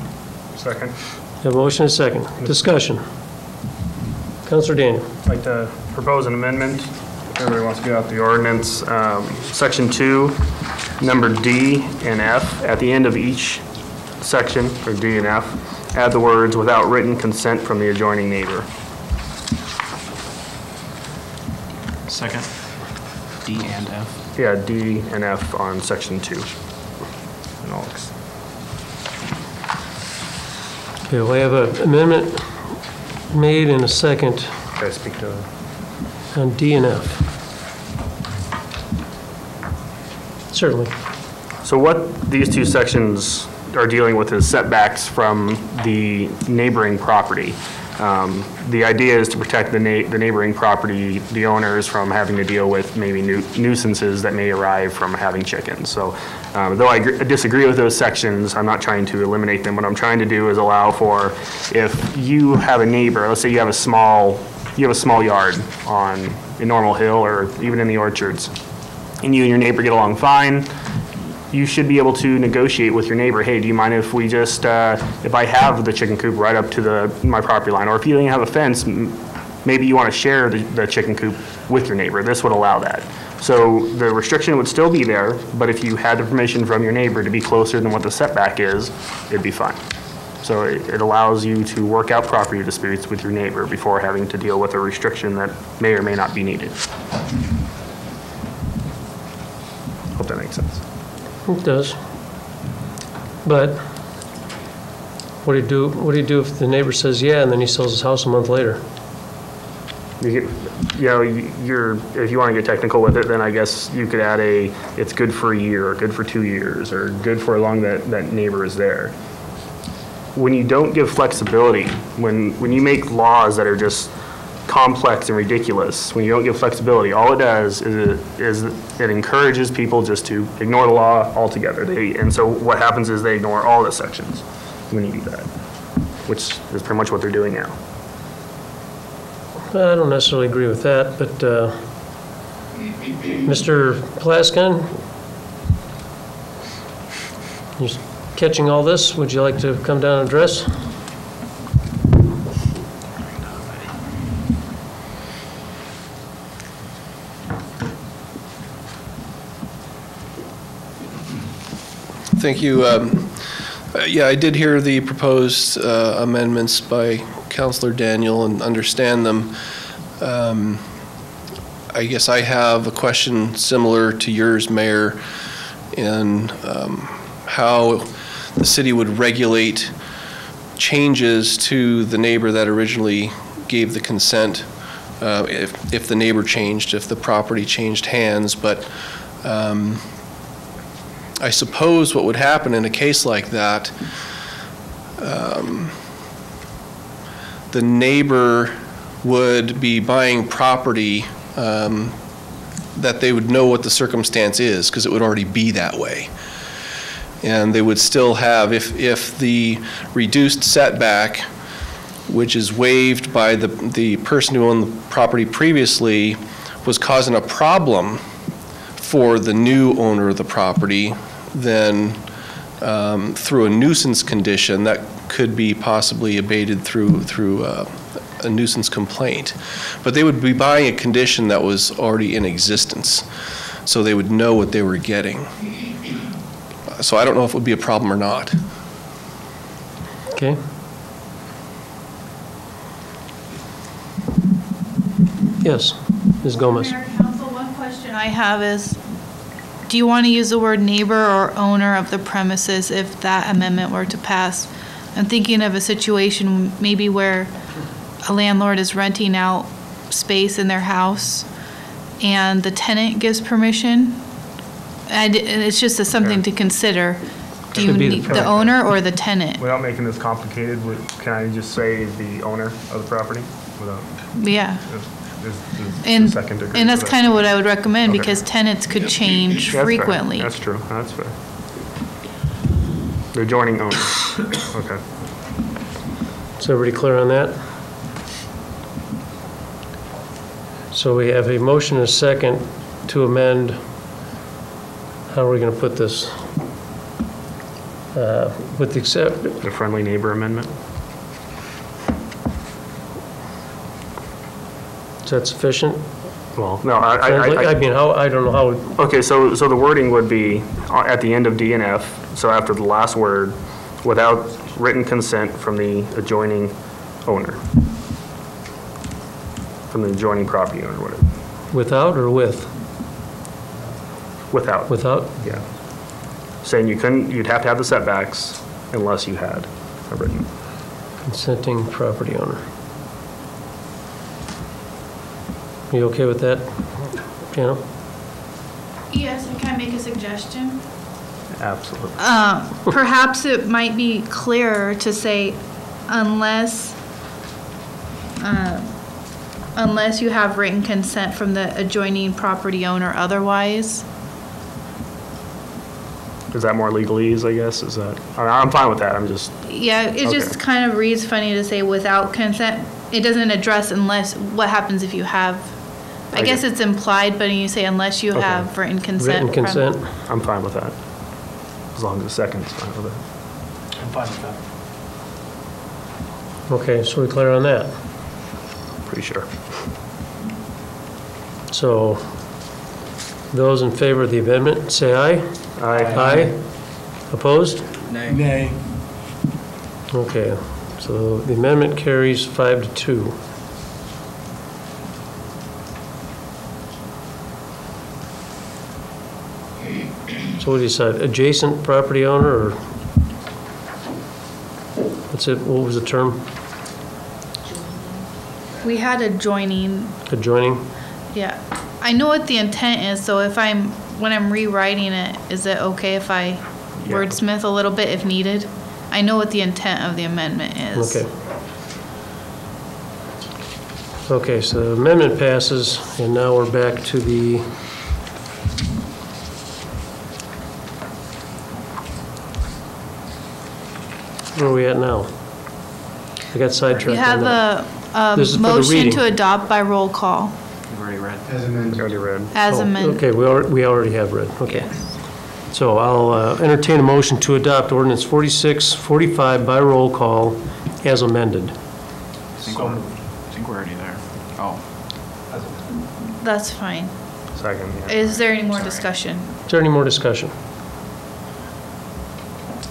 Second. Have a motion and a second. Discussion. Councilor Daniel. I'd like to propose an amendment. If everybody wants to get out the ordinance. Section 2, number D and F, at the end of each section, or D and F, add the words "without written consent from the adjoining neighbor." Second. D and F. Yeah, D and F on section 2. And all. Okay, we have an amendment made in a second Can I speak to it? on D and F. Certainly. So what these two sections are dealing with is setbacks from the neighboring property. The idea is to protect the neighboring property, the owners, from having to deal with maybe nuisances that may arrive from having chickens. So though I disagree with those sections, I'm not trying to eliminate them. What I'm trying to do is allow for, if you have a neighbor, let's say you have a small yard in Normal Hill or even in the orchards, and you and your neighbor get along fine, you should be able to negotiate with your neighbor, hey, do you mind if we just, if I have the chicken coop right up to my property line, or if you don't have a fence, maybe you want to share the chicken coop with your neighbor. This would allow that. So the restriction would still be there, but if you had the permission from your neighbor to be closer than what the setback is, it'd be fine. So it allows you to work out property disputes with your neighbor before having to deal with a restriction that may or may not be needed. Hope that makes sense. It does. But What do you do if the neighbor says yeah, and then he sells his house a month later? You know, if you want to get technical with it, then I guess you could add it's good for a year, or good for 2 years, or good for as long that neighbor is there. When you don't give flexibility, when you make laws that are just complex and ridiculous, when you don't give flexibility, all it does is it encourages people just to ignore the law altogether. And so what happens is they ignore all the sections when you do that, which is pretty much what they're doing now. I don't necessarily agree with that, but Mr. Plaskin, you're catching all this. Would you like to come down and address? Thank you. Yeah, I did hear the proposed amendments by Councilor Daniel and understand them. I guess I have a question similar to yours, Mayor, in how the city would regulate changes to the neighbor that originally gave the consent, if the neighbor changed, if the property changed hands. But I suppose what would happen in a case like that, the neighbor would be buying property that they would know what the circumstance is, because it would already be that way. And they would still have, if the reduced setback, which is waived by the person who owned the property previously, was causing a problem for the new owner of the property, then through a nuisance condition that could be possibly abated through a nuisance complaint. But they would be buying a condition that was already in existence, so they would know what they were getting. So I don't know if it would be a problem or not. Okay. Yes, Ms. Gomez. Mayor, Council, one question I have is, do you want to use the word neighbor or owner of the premises if that amendment were to pass? I'm thinking of a situation maybe where a landlord is renting out space in their house and the tenant gives permission. And it's just something to consider. Do you need the owner or the tenant? Without making this complicated, can I just say the owner of the property? Yeah. Is And, the second degree and that's for that? kind of what I would recommend, Okay. because tenants could change That's fair. frequently. That's true, that's fair. The adjoining owner, okay. Is everybody clear on that? So we have a motion and a second to amend. How are we going to put this? With the The friendly neighbor amendment? Is that sufficient? Well, no, I mean, I don't know how. Okay, so the wording would be at the end of D and F, so after the last word, without written consent from the adjoining owner, from the adjoining property owner, whatever. Without or with? Without. Without? Yeah. Saying you'd have to have the setbacks unless you had a written. Consenting property owner. Are you okay with that, Jana? Yes, and can I make a suggestion? Absolutely. Perhaps it might be clearer to say unless you have written consent from the adjoining property owner otherwise. Is that more legalese, I guess? Is that, I'm fine with that, I'm just. Yeah, it just kind of reads funny to say without consent. It doesn't address unless, what happens if you have, I guess it's implied, but you say unless you have written consent. Written consent? I'm fine with that. As long as the second's fine with it. I'm fine with that. Okay, so we clear on that? Pretty sure. So, those in favor of the amendment, say aye. Aye. Aye. Opposed? Nay. Nay. Okay, so the amendment carries 5-2. So what do you decide, adjacent property owner, or what's What's it, what was the term? We had adjoining, Adjoining? yeah. I know what the intent is, so when I'm rewriting it, is it okay if I wordsmith a little bit if needed? I know what the intent of the amendment is. Okay. Okay, so the amendment passes, and now we're back to the where are we at now? I got sidetracked. You have a This is for the motion reading. to adopt by roll call. You've already read. As amended. Already read. As Oh, amended. Okay, we already have read, okay. So I'll entertain a motion to adopt ordinance 4645 by roll call as amended. I think we're already there. Oh. That's fine. Second, yeah. Is there any more discussion? Is there any more discussion?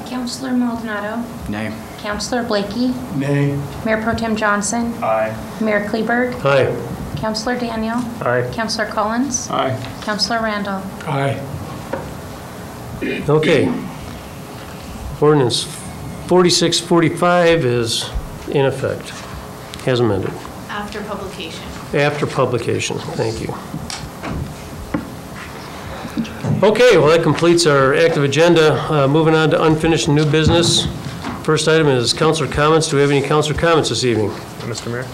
Counselor Maldonado. Nay. Counselor Blakey. Nay. Mayor Pro Tem Johnson. Aye. Mayor Kleberg. Aye. Counselor Daniel. Aye. Counselor Collins. Aye. Counselor Randall. Aye. Okay. Ordinance 4645 is in effect, as amended. After publication. After publication, thank you. Okay, well, that completes our active agenda. Moving on to unfinished new business. First item is councilor comments. Do we have any councilor comments this evening? Mr. Mayor?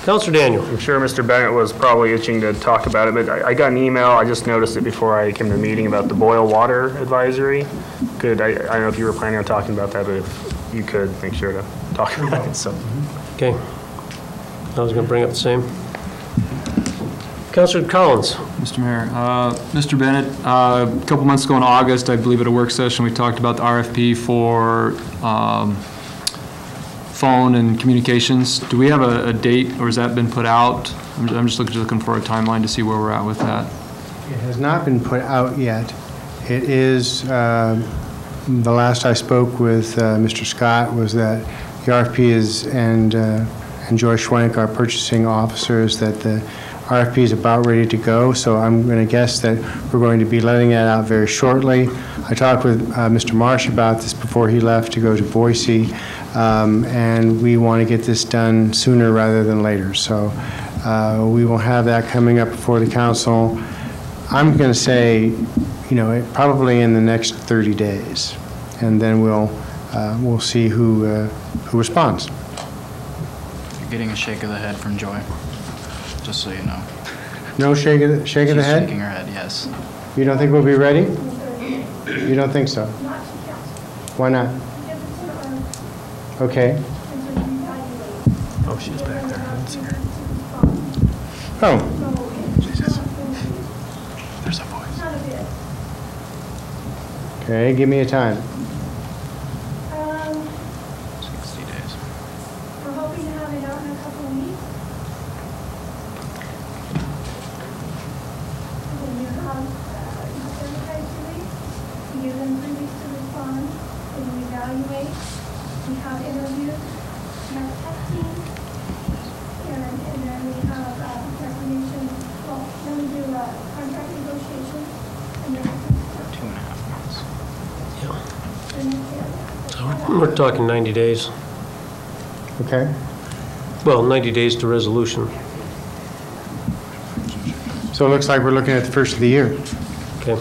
Councilor Daniel. I'm sure Mr. Bennett was probably itching to talk about it, but I got an email, I just noticed it before I came to the meeting, about the boil water advisory. I don't know if you were planning on talking about that, but if you could, make sure to talk about it, so. Okay. I was going to bring up the same. Councilor Collins. Mr. Mayor, Mr. Bennett, a couple months ago in August, I believe at a work session, we talked about the RFP for phone and communications. Do we have a date, or has that been put out? I'm just looking for a timeline to see where we're at with that. It has not been put out yet. It is, the last I spoke with Mr. Scott was that the RFP is, and Joyce Schwenk, our purchasing officers, that the RFP is about ready to go, so I'm going to guess that we're going to be letting that out very shortly. I talked with Mr. Marsh about this before he left to go to Boise, and we want to get this done sooner rather than later. So we will have that coming up before the council. I'm going to say, probably in the next 30 days, and then we'll see who responds. You're getting a shake of the head from Joy, just so you know. No shake of the head? She's shaking her head, yes. You don't think we'll be ready? You don't think so? Why not? Okay. Oh, she's back there. I didn't see her. Oh. Jesus. There's a voice. Okay, give me a time. 60 days. We're hoping to have it out in a couple of weeks. Then you have advertised 2 weeks. You give them 3 weeks to respond. Then we evaluate. We have interviews. We have testing. And then we have recommendations. Well, then we do contract negotiations. And then 2.5 months. So we're talking 90 days. Okay. Well, 90 days to resolution. So it looks like we're looking at the first of the year. Okay.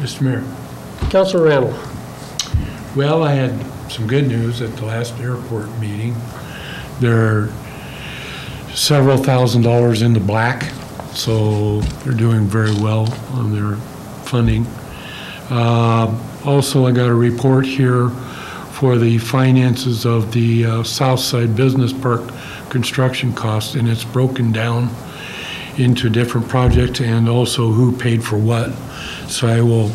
Mr. Mayor. Councilor Randall. Well, I had some good news at the last airport meeting. They're several $1,000s in the black, so they're doing very well on their funding. Also, I got a report here for the finances of the Southside Business Park construction costs, and it's broken down into different projects and also who paid for what. So I will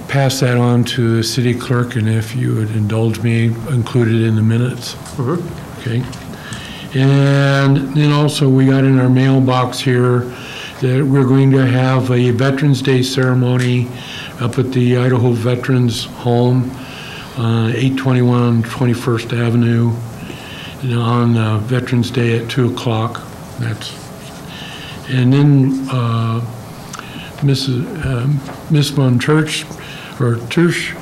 pass that on to the city clerk, and if you would indulge me, include it in the minutes. Okay. And then also we got in our mailbox here that we're going to have a Veterans Day ceremony up at the Idaho Veterans Home, 821 21st Avenue, on Veterans Day at 2 o'clock. And then Miss Von Church For Trish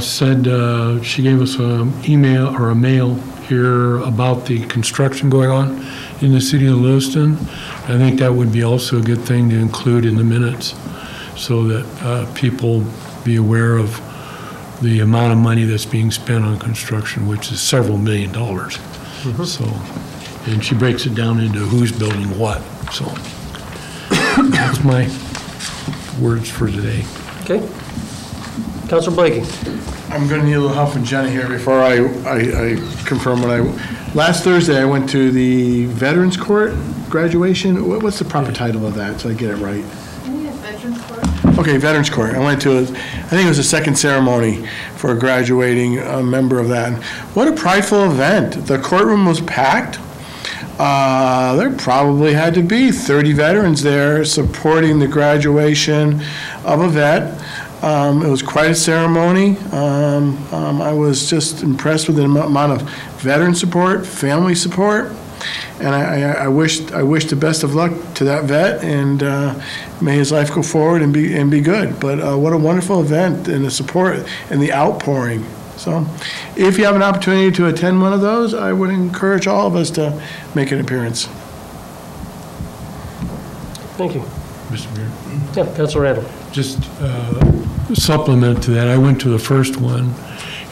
said she gave us an email or a mail here about the construction going on in the city of Lewiston. I think that would be also a good thing to include in the minutes so that people be aware of the amount of money that's being spent on construction, which is several $1 million. So, and she breaks it down into who's building what. So that's my words for today. Okay. Councilor Blakey. I'm going to need a little help from Jenna here before I confirm what last Thursday I went to the Veterans Court graduation. What's the proper title of that, so I get it right? Veterans Court. Okay, Veterans Court. I went to, I think it was the second ceremony for graduating a member of that. What a prideful event. The courtroom was packed. There probably had to be 30 veterans there supporting the graduation of a vet. It was quite a ceremony. I was just impressed with the amount of veteran support, family support, and I wish the best of luck to that vet, and may his life go forward and be good. But what a wonderful event, and the support and the outpouring. So, if you have an opportunity to attend one of those, I would encourage all of us to make an appearance. Thank you. Mr. Mayor. Yeah, Councilor Randall. Just supplement to that, I went to the first one,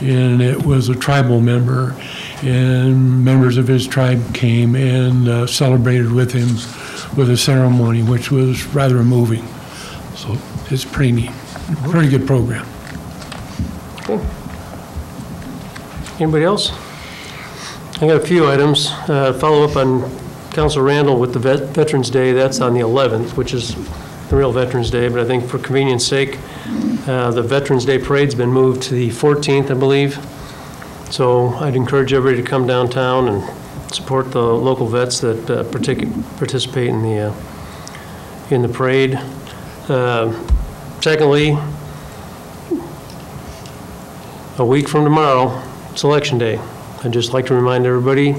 and it was a tribal member, and members of his tribe came and celebrated with him with a ceremony, which was rather moving. So it's pretty neat. Pretty good program. Okay. Anybody else? I got a few items. Follow up on Councilor Randall with the Veterans Day. That's on the 11th, which is the real Veterans Day, but I think for convenience sake, the Veterans Day Parade's been moved to the 14th, I believe. So I'd encourage everybody to come downtown and support the local vets that participate in the parade. Secondly, a week from tomorrow, it's Election Day. I'd just like to remind everybody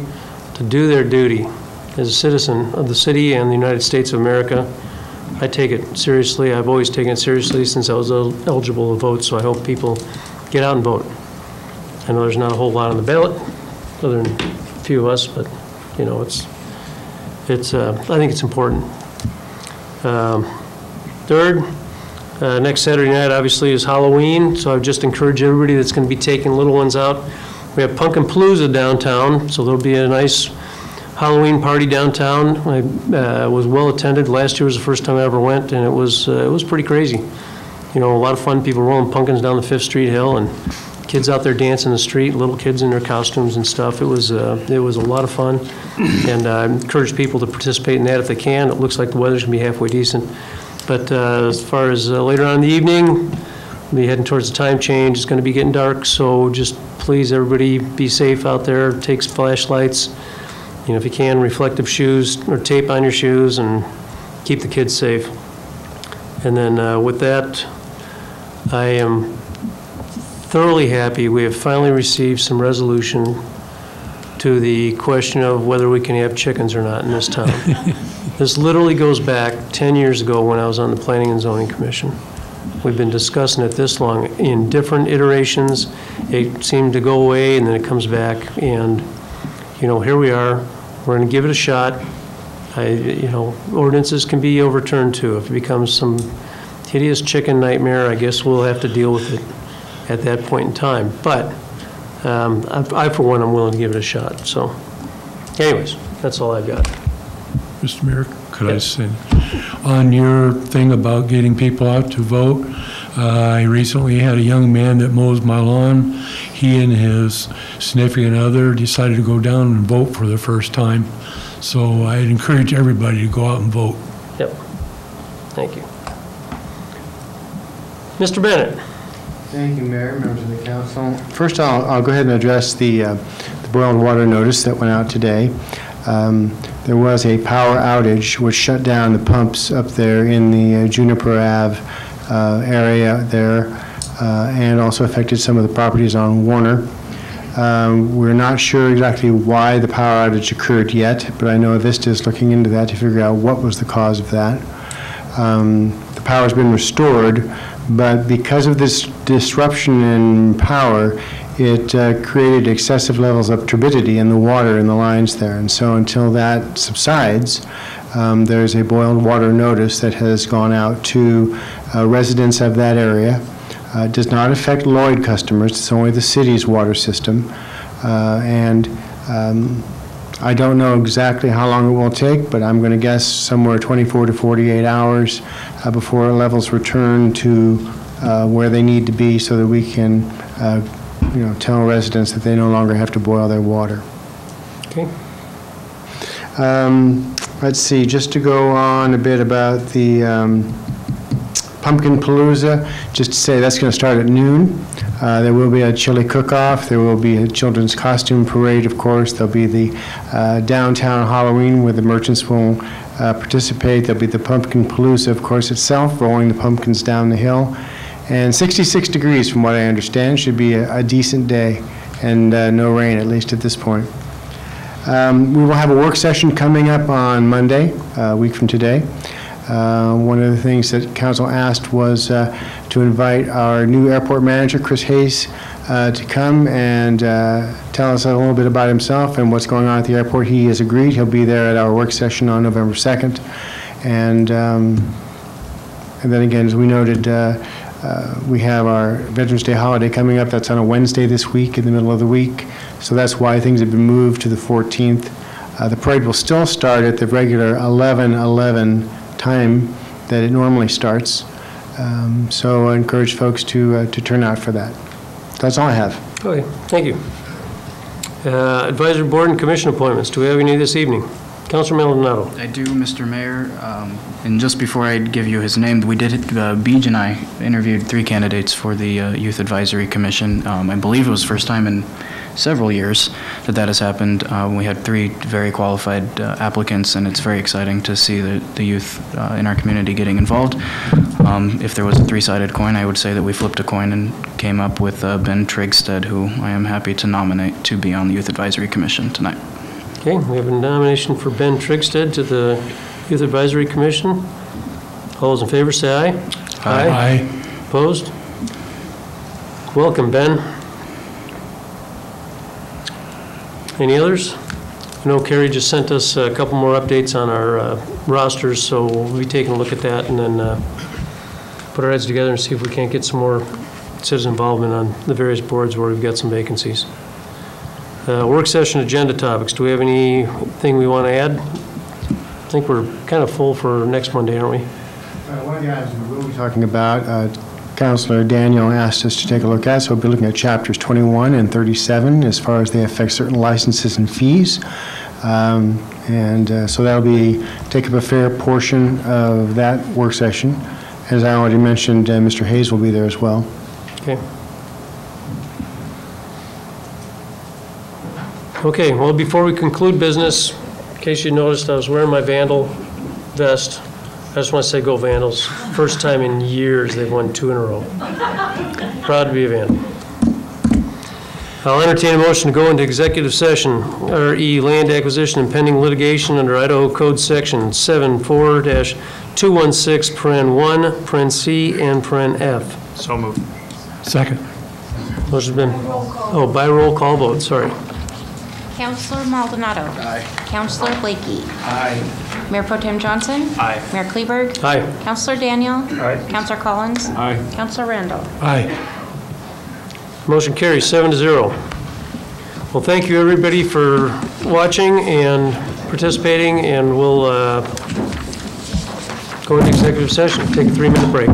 to do their duty as a citizen of the city and the United States of America. I take it seriously. I've always taken it seriously since I was eligible to vote, so I hope people get out and vote. I know there's not a whole lot on the ballot, other than a few of us, but, you know, I think it's important. Third, next Saturday night, obviously, is Halloween, so I just encourage everybody that's going to be taking little ones out. We have Pumpkin Palooza downtown, so there'll be a nice Halloween party downtown. I was well attended. Last year was the first time I ever went, and it was pretty crazy. You know, a lot of fun. People rolling pumpkins down the 5th Street Hill, and kids out there dancing in the street. Little kids in their costumes and stuff. It was a lot of fun, and I encourage people to participate in that if they can. It looks like the weather's gonna be halfway decent. But as far as later on in the evening, we'll be heading towards the time change. It's gonna be getting dark, so just please, everybody, be safe out there. Take flashlights. You know, if you can, reflective shoes or tape on your shoes, and keep the kids safe. And then with that, I am thoroughly happy we have finally received some resolution to the question of whether we can have chickens or not in this town. This literally goes back 10 years ago when I was on the Planning and Zoning Commission. We've been discussing it this long in different iterations. It seemed to go away, and then it comes back, and you know, here we are. We're going to give it a shot. You know, ordinances can be overturned too. If it becomes some hideous chicken nightmare, I guess we'll have to deal with it at that point in time. But I, for one, am willing to give it a shot. So, anyways, that's all I've got. Mr. Mayor, could I say, on your thing about getting people out to vote, I recently had a young man that mows my lawn. He and his significant other decided to go down and vote for the first time. So I'd encourage everybody to go out and vote. Yep. Thank you. Mr. Bennett. Thank you, Mayor, members of the council. First, I'll go ahead and address the boil and water notice that went out today. There was a power outage which shut down the pumps up there in the Juniper Ave area there, and also affected some of the properties on Warner. We're not sure exactly why the power outage occurred yet, but I know Vista is looking into that to figure out what was the cause of that. The power has been restored, but because of this disruption in power, it created excessive levels of turbidity in the water in the lines there. And so until that subsides, there's a boil water notice that has gone out to residents of that area. It does not affect Lloyd customers. It's only the city's water system. I don't know exactly how long it will take, but I'm going to guess somewhere 24 to 48 hours before levels return to where they need to be so that we can tell residents that they no longer have to boil their water. Okay. Let's see, just to go on a bit about the Pumpkin Palooza, just to say that's going to start at noon. There will be a chili cook-off. There will be a children's costume parade, of course. There'll be the downtown Halloween where the merchants will participate. There'll be the Pumpkin Palooza, of course, itself, rolling the pumpkins down the hill. And 66 degrees, from what I understand, should be a decent day, and no rain, at least at this point. We will have a work session coming up on Monday, a week from today. One of the things that council asked was to invite our new airport manager, Chris Hayes, to come and tell us a little bit about himself and what's going on at the airport. He has agreed. He'll be there at our work session on November 2nd. And then again, as we noted, we have our Veterans Day holiday coming up. That's on a Wednesday this week in the middle of the week. So that's why things have been moved to the 14th. The parade will still start at the regular 11:11 time that it normally starts. So I encourage folks to turn out for that. That's all I have. Okay, thank you. Advisory Board and Commission appointments. Do we have any this evening? Councilor Maldonado. I do, Mr. Mayor. And just before I give you his name, we did, Beej and I interviewed 3 candidates for the Youth Advisory Commission. I believe it was the first time in several years that has happened. We had 3 very qualified applicants, and it's very exciting to see the youth in our community getting involved. If there was a 3-sided coin, I would say that we flipped a coin and came up with Ben Trigstead, who I am happy to nominate to be on the Youth Advisory Commission tonight. Okay, we have a nomination for Ben Trigstead to the Youth Advisory Commission. All those in favor say aye. Aye. Aye. Opposed? Welcome, Ben. Any others? I know Carrie just sent us a couple more updates on our rosters, so we'll be taking a look at that and then put our heads together and see if we can't get some more citizen involvement on the various boards where we've got some vacancies. Work session agenda topics. Do we have anything we want to add? I think we're kind of full for next Monday, aren't we? One of the items we will be talking about, Councilor Daniel asked us to take a look at, so we'll be looking at chapters 21 and 37 as far as they affect certain licenses and fees. So that'll take up a fair portion of that work session. As I already mentioned, Mr. Hayes will be there as well. Okay. Okay, well, before we conclude business, in case you noticed, I was wearing my Vandal vest. I just want to say go Vandals. First time in years they've won 2 in a row. Proud to be a Vandal. I'll entertain a motion to go into executive session, RE land acquisition and pending litigation under Idaho Code Section 74-216, paren 1, paren C, and paren F. So moved. Second. Motion's been, by roll call vote, sorry. Councilor Maldonado. Aye. Councilor Blakey. Aye. Mayor Pro Tem Johnson. Aye. Mayor Kleberg. Aye. Councilor Daniel. Aye. Councilor Collins. Aye. Councilor Randall. Aye. Motion carries 7-0. Well, thank you, everybody, for watching and participating, and we'll go into executive session. Take a 3-minute break.